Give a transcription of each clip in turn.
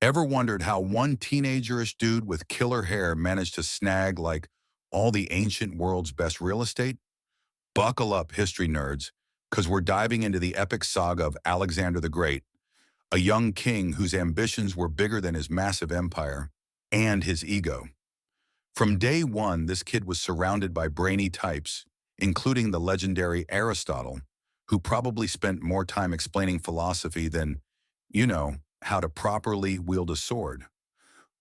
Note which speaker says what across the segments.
Speaker 1: Ever wondered how one teenagerish dude with killer hair managed to snag like all the ancient world's best real estate? Buckle up, history nerds, because we're diving into the epic saga of Alexander the Great, a young king whose ambitions were bigger than his massive empire and his ego. From day one, this kid was surrounded by brainy types, including the legendary Aristotle, who probably spent more time explaining philosophy than, how to properly wield a sword.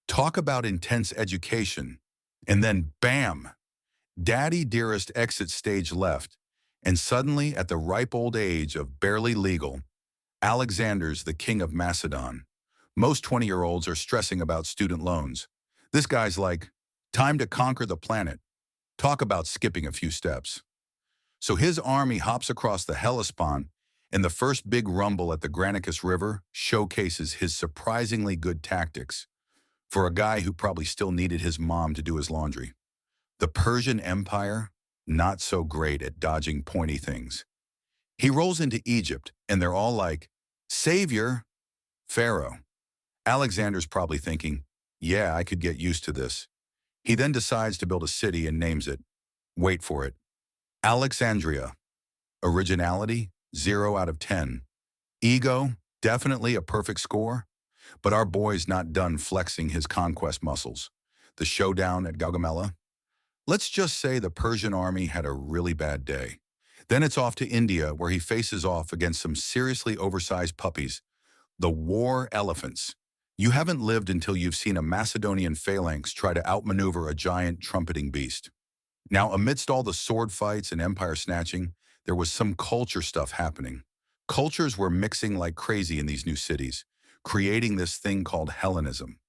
Speaker 1: Talk about intense education. And then, bam, Daddy Dearest exits stage left, and suddenly, at the ripe old age of barely legal, Alexander's the king of Macedon. Most 20-year-olds are stressing about student loans. This guy's like, time to conquer the planet. Talk about skipping a few steps. So his army hops across the Hellespont, and the first big rumble at the Granicus River showcases his surprisingly good tactics for a guy who probably still needed his mom to do his laundry. The Persian Empire, not so great at dodging pointy things. He rolls into Egypt, and they're all like, Savior, Pharaoh. Alexander's probably thinking, yeah, I could get used to this. He then decides to build a city and names it, wait for it, Alexandria. Originality, 0 out of 10. Ego, definitely a perfect score. But our boy's not done flexing his conquest muscles. The showdown at Gaugamela. Let's just say the Persian army had a really bad day. Then it's off to India, where he faces off against some seriously oversized puppies, the war elephants. You haven't lived until you've seen a Macedonian phalanx try to outmaneuver a giant trumpeting beast. Now, amidst all the sword fights and empire snatching, there was some culture stuff happening. Cultures were mixing like crazy in these new cities, creating this thing called Hellenism.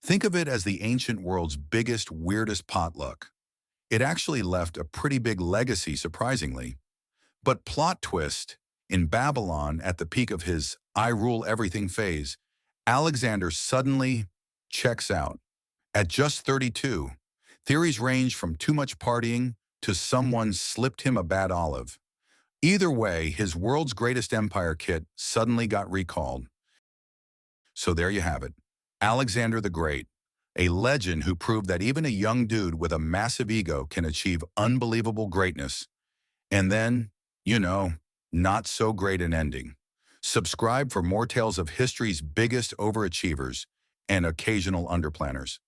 Speaker 1: Think of it as the ancient world's biggest, weirdest potluck. It actually left a pretty big legacy, surprisingly. But plot twist, in Babylon, at the peak of his I rule everything phase, Alexander suddenly checks out. At just 32, theories range from too much partying to someone slipped him a bad olive. Either way, his world's greatest empire kit suddenly got recalled. So there you have it. Alexander the Great, a legend who proved that even a young dude with a massive ego can achieve unbelievable greatness. And then, not so great an ending. Subscribe for more tales of history's biggest overachievers and occasional underplanners.